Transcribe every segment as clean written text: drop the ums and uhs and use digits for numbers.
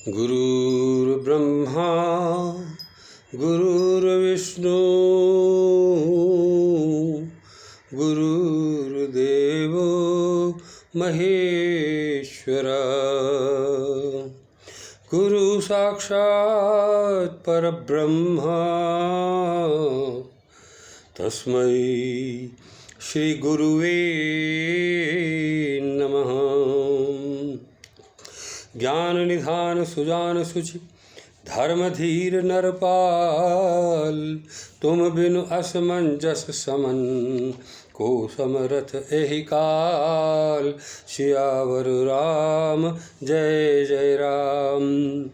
गुरुर्ब्रह्मा गुरुर्विष्णु गुरुर्देवो महेश्वरा। गुरु साक्षात् परब्रह्मा तस्मै श्री गुरुवे नमः। ज्ञान निधान सुजान सुचि धर्म धीर नरपाल, तुम बिनु असमंजस समन को समरथ एहि काल। सियावर राम जय जय राम।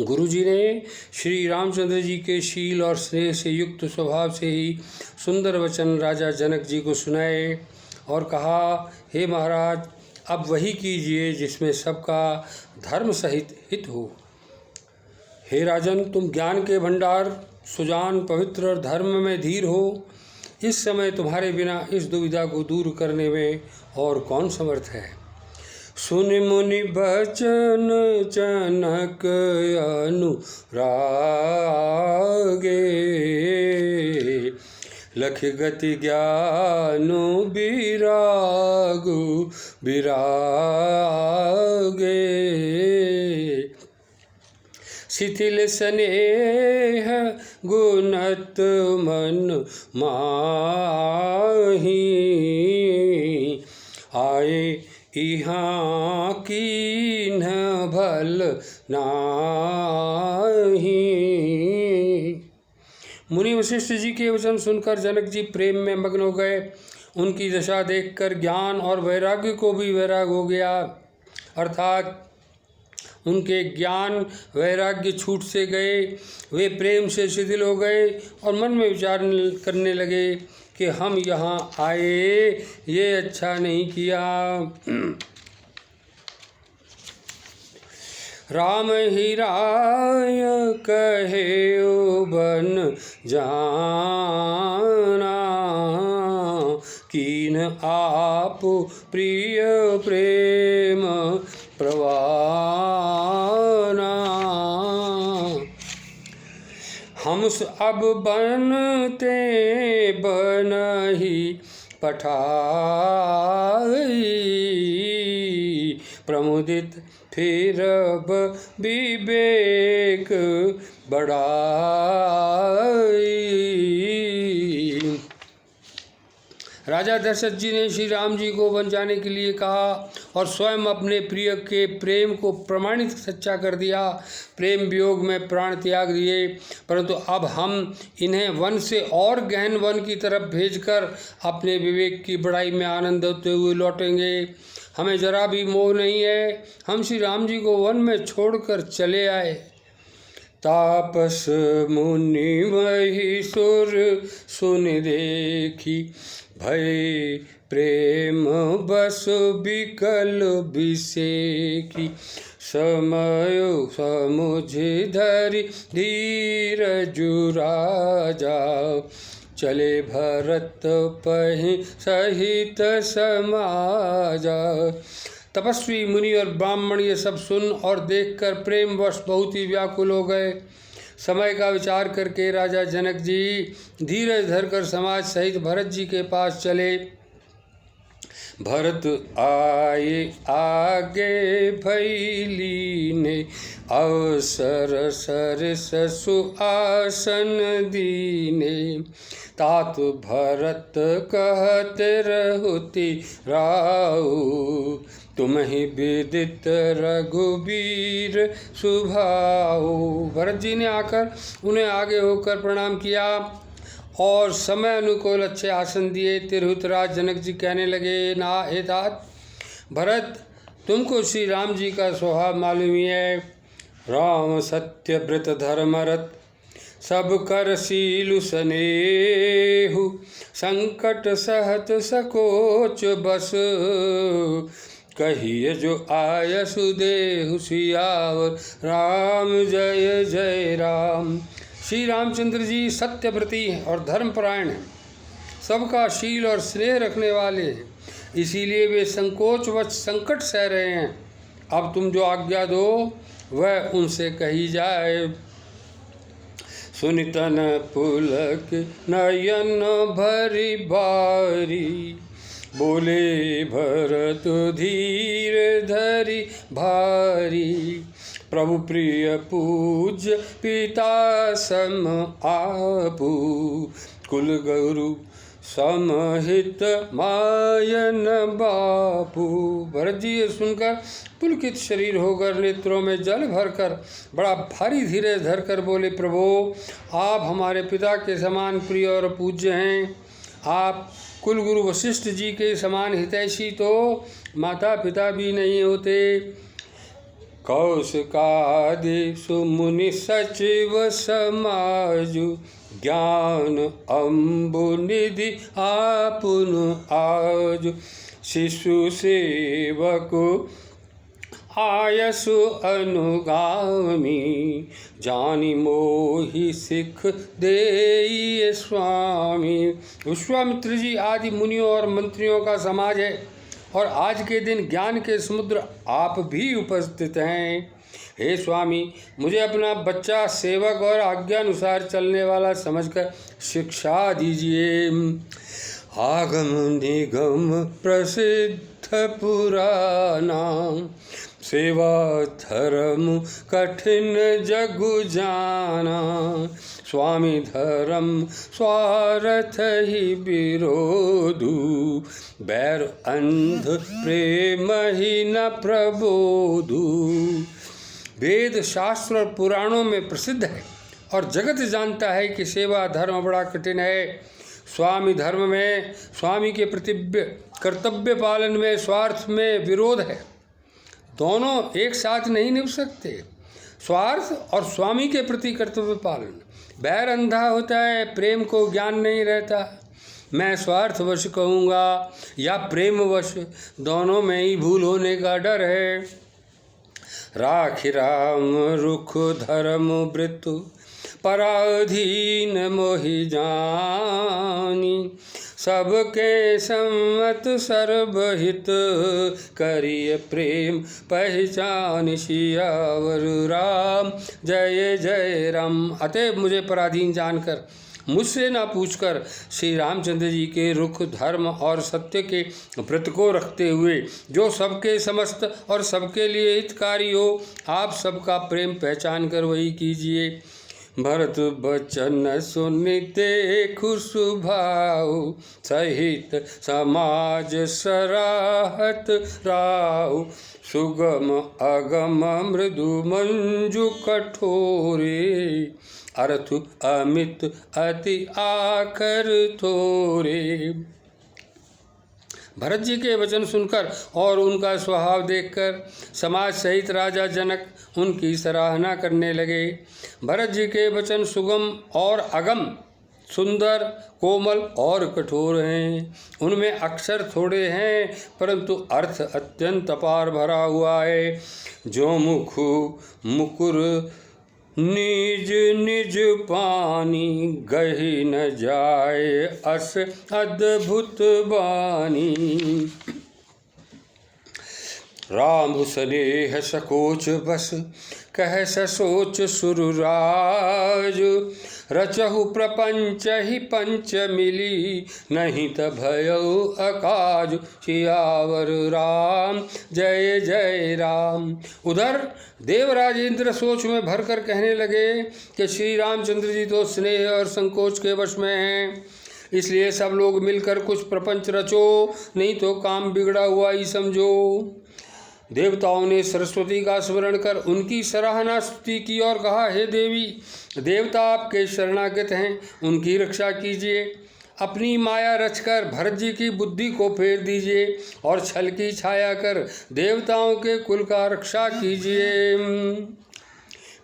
गुरु जी ने श्री रामचंद्र जी के शील और स्नेह से युक्त स्वभाव से ही सुंदर वचन राजा जनक जी को सुनाए और कहा, हे महाराज, अब वही कीजिए जिसमें सबका धर्म सहित हित हो। हे राजन, तुम ज्ञान के भंडार, सुजान, पवित्र और धर्म में धीर हो। इस समय तुम्हारे बिना इस दुविधा को दूर करने में और कौन समर्थ है। सुन मुनि बचन जनक अनुरागे, लख गति ज्ञानु विरागु विरागे। शिथिल स्नेह गुणत मन माही, आए इहाँ कीन्ह भल नाही। मुनि वशिष्ठ जी के वचन सुनकर जनक जी प्रेम में मग्न हो गए। उनकी दशा देखकर ज्ञान और वैराग्य को भी वैराग हो गया, अर्थात उनके ज्ञान वैराग्य छूट से गए। वे प्रेम से शिथिल हो गए और मन में विचार करने लगे कि हम यहाँ आए, ये अच्छा नहीं किया। राम ही राय कहे बन जाना, कीन आप प्रिय प्रेम प्रवाना। हम अब बनते बनही पठाई, प्रमुदित फिर अब विवेक बढ़ाई। राजा दशरथ जी ने श्री राम जी को वन जाने के लिए कहा और स्वयं अपने प्रिय के प्रेम को प्रमाणित सच्चा कर दिया। प्रेम वियोग में प्राण त्याग दिए, परंतु अब हम इन्हें वन से और गहन वन की तरफ भेजकर अपने विवेक की बढ़ाई में आनंद होते हुए लौटेंगे। हमें जरा भी मोह नहीं है, हम श्री राम जी को वन में छोड़कर चले आए। तापस मुनि महिषुर सुन देखी, भय प्रेम बस बिकल बिसेकी। समय समुझ धरि धीरजु राजा, चले भरत पहि सहित समाजा। तपस्वी मुनि और ब्राह्मण ये सब सुन और देखकर प्रेमवश बहुत ही व्याकुल हो गए। समय का विचार करके राजा जनक जी धीरज धरकर समाज सहित भरत जी के पास चले। भरत आए आगे भैली ने, अवसर सरस सुआसन दीने। तात भरत कहत रहुति राऊ, तुम ही विदित रघुबीर सुभाऊ। भरत जी ने आकर उन्हें आगे होकर प्रणाम किया और समय अनुकूल अच्छे आसन दिए। तिरहुतराज जनक जी कहने लगे, ना हे तात भरत, तुमको श्री राम जी का स्वभाव मालूम ही है। राम सत्य व्रत धर्मरत, सब कर शीलु स्नेहु। संकट सहत सकोच बस, कहिए जो आय सुदेहु। सियावर राम जय जय राम। श्री रामचंद्र जी सत्यव्रती हैं और धर्मपरायण हैं, सबका शील और स्नेह रखने वाले हैं, इसीलिए वे संकोचवश संकट सह रहे हैं। अब तुम जो आज्ञा दो वह उनसे कही जाए। सुनितन पुलक नयन भरी बारी, बोले भरत धीर धरी भारी। प्रभु प्रिय पूज्य पिता सम आपू, कुल गुरु समहित मायन बापू। भरत जी ये सुनकर पुलकित शरीर होकर नेत्रों में जल भरकर बड़ा भारी धीरे धरकर बोले, प्रभु आप हमारे पिता के समान प्रिय और पूज्य हैं। आप कुलगुरु वशिष्ठ जी के समान हितैषी तो माता पिता भी नहीं होते। कौशिकादि सुमुनि सचिव समाजु, ज्ञान अम्बु निधि आपुन आज। शिशु सेवक आयसु अनुगामी, जानी मोहि सिख देई स्वामी। विश्वामित्र जी आदि मुनियों और मंत्रियों का समाज है और आज के दिन ज्ञान के समुद्र आप भी उपस्थित हैं। हे स्वामी, मुझे अपना बच्चा सेवक और आज्ञानुसार चलने वाला समझकर शिक्षा दीजिए। आगम निगम प्रसिद्ध पुराना, सेवा धर्म कठिन जगु जाना। स्वामी धर्म स्वार्थ ही विरोधु, बैर अंध प्रेम ही न प्रबोधु। वेद शास्त्र और पुराणों में प्रसिद्ध है और जगत जानता है कि सेवा धर्म बड़ा कठिन है। स्वामी धर्म में स्वामी के प्रति कर्तव्य पालन में स्वार्थ में विरोध है। दोनों एक साथ नहीं निभ सकते। स्वार्थ और स्वामी के प्रति कर्तव्य पालन। बैर अंधा होता है, प्रेम को ज्ञान नहीं रहता। मैं स्वार्थवश कहूँगा या प्रेमवश, दोनों में ही भूल होने का डर है। राखि राम रुख धर्म वृत्तु, पराधीन मोहि जानी। सबके सम्मत सर्वहित, करिय प्रेम पहचान। सियावर राम जय जय राम। अतएव मुझे पराधीन जानकर, मुझसे ना पूछकर श्री रामचंद्र जी के रुख धर्म और सत्य के व्रत को रखते हुए जो सबके समस्त और सबके लिए हितकारी हो, आप सबका प्रेम पहचान कर वही कीजिए। भरत बचन सुनिते खुश भाव, सहित समाज सराहत राव। सुगम अगम मृदु मंजु कठोरे, अर्थु अमित अति आकर थोरे। भरत जी के वचन सुनकर और उनका स्वभाव देखकर समाज सहित राजा जनक उनकी सराहना करने लगे। भरत जी के वचन सुगम और अगम, सुंदर, कोमल और कठोर हैं। उनमें अक्षर थोड़े हैं परंतु अर्थ अत्यंत अपार भरा हुआ है। जो मुखु मुकुर निज निज पानी, गही न जाए अस अद्भुत बानी। राम स्नेह सकोच बस, कह ससोच सुरराज। रचहु प्रपंच ही पंच मिली, नहीं त भयउ अकाज। सियावर राम जय जय राम। उधर देवराज इंद्र सोच में भरकर कहने लगे कि श्री रामचंद्र जी तो स्नेह और संकोच के वश में हैं, इसलिए सब लोग मिलकर कुछ प्रपंच रचो, नहीं तो काम बिगड़ा हुआ ही समझो। देवताओं ने सरस्वती का स्मरण कर उनकी सराहना स्तुति की और कहा, हे देवी, देवता आपके शरणागत हैं, उनकी रक्षा कीजिए। अपनी माया रचकर भरत जी की बुद्धि को फेर दीजिए और छल की छाया कर देवताओं के कुल का रक्षा कीजिए।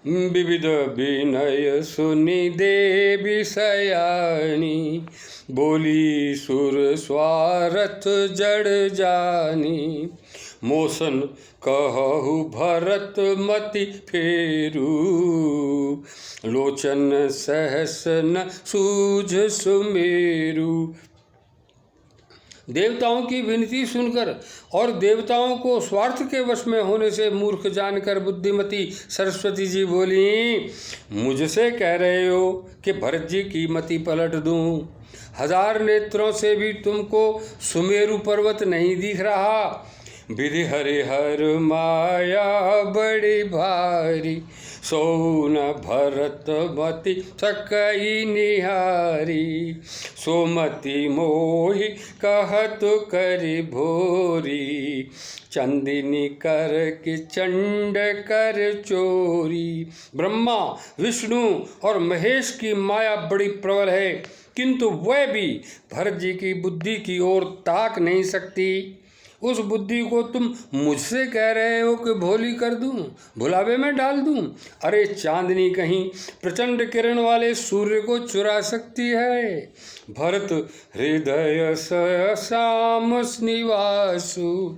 विविध विनय सुनि देवी सयानी, बोली सुर स्वारथ जड़ जानी। मोसन कहु भरत मति फेरू, लोचन सहस न सूझ सुमेरु। देवताओं की विनती सुनकर और देवताओं को स्वार्थ के वश में होने से मूर्ख जानकर बुद्धिमती सरस्वती जी बोली, मुझसे कह रहे हो कि भरत जी की मति पलट दूं? 1000 नेत्रों से भी तुमको सुमेरु पर्वत नहीं दिख रहा? विधि हरिहर माया बड़ी भारी, सो न भरत मति सकई निहारी। सोमति मोहि कहत करि भोरी, चंदिनी कर के चंड कर चोरी। ब्रह्मा, विष्णु और महेश की माया बड़ी प्रबल है, किंतु वह भी भरत जी की बुद्धि की ओर ताक नहीं सकती। उस बुद्धि को तुम मुझसे कह रहे हो कि भोली कर दूं, भुलावे में डाल दूं? अरे चांदनी कहीं प्रचंड किरण वाले सूर्य को चुरा सकती है? भरत हृदय श्याम निवासु,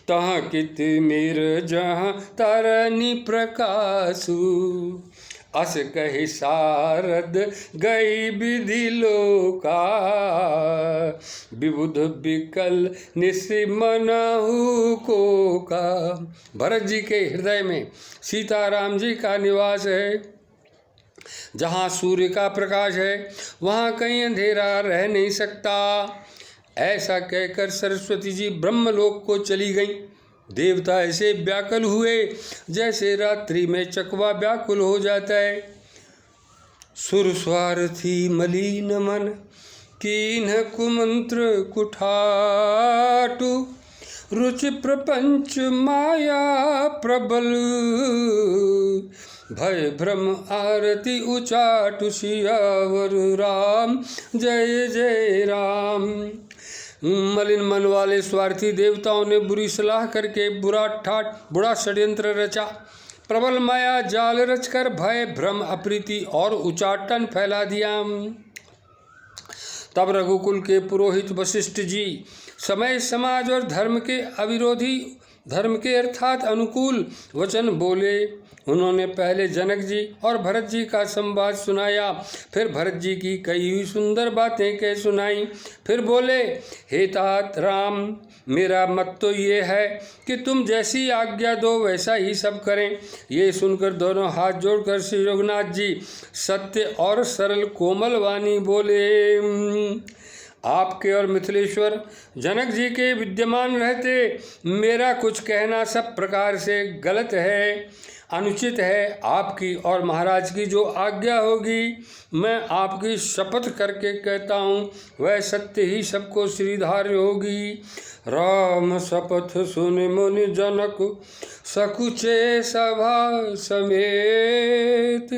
तहाँ कित मिर जहाँ तरनी प्रकाशु। अस कहि सारद गई विधि लोका, विबुध विकल निसि मनहु को का। भरत जी के हृदय में सीताराम जी का निवास है। जहाँ सूर्य का प्रकाश है वहाँ कहीं अंधेरा रह नहीं सकता। ऐसा कहकर सरस्वती जी ब्रह्मलोक को चली गईं। देवता ऐसे व्याकुल हुए जैसे रात्रि में चकवा व्याकुल हो जाता है। सुर स्वार्थी मलिन मन, कीन्ह कुमंत्र कुठाटु, रुचि प्रपंच माया प्रबल, भय भ्रम आरती उचाटु। सियावर राम जय जय राम। मलिन मन वाले स्वार्थी देवताओं ने बुरी सलाह करके बुरा षड्यंत्र रचा। प्रबल माया जाल रचकर भय भ्रम अप्रीति और उचाटन फैला दिया। तब रघुकुल के पुरोहित वशिष्ठ जी समय समाज और धर्म के अविरोधी, धर्म के अर्थात अनुकूल वचन बोले। उन्होंने पहले जनक जी और भरत जी का संवाद सुनाया, फिर भरत जी की कही हुई सुंदर बातें कह सुनाई। फिर बोले, हे तात राम, मेरा मत तो ये है कि तुम जैसी आज्ञा दो वैसा ही सब करें। ये सुनकर दोनों हाथ जोड़कर श्री रघुनाथ जी सत्य और सरल कोमल वाणी बोले, आपके और मिथिलेश्वर जनक जी के विद्यमान रहते मेरा कुछ कहना सब प्रकार से गलत है, अनुचित है। आपकी और महाराज की जो आज्ञा होगी मैं आपकी शपथ करके कहता हूँ वह सत्य ही सबको श्रीधार्य होगी। राम शपथ सुन मुनि जनक, सकुचे सभा समेत,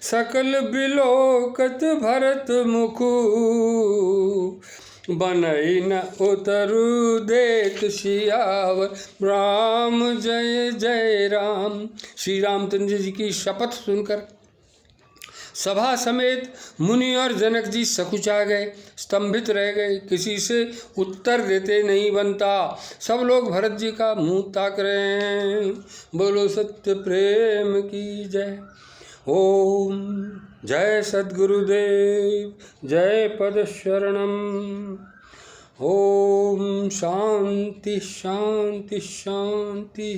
सकल बिलोकत भरत मुखु, बनई न उतरु देख सियावर राम जय जय राम। श्री रामचंद्र जी की शपथ सुनकर सभा समेत मुनि और जनक जी सकुचा गए, स्तंभित रह गए, किसी से उत्तर देते नहीं बनता। सब लोग भरत जी का मुंह ताक रहे हैं। बोलो सत्य प्रेम की जय। ओम जय सद्गुरुदेव, जय पद शरणम। ओम शांति शांति शांति।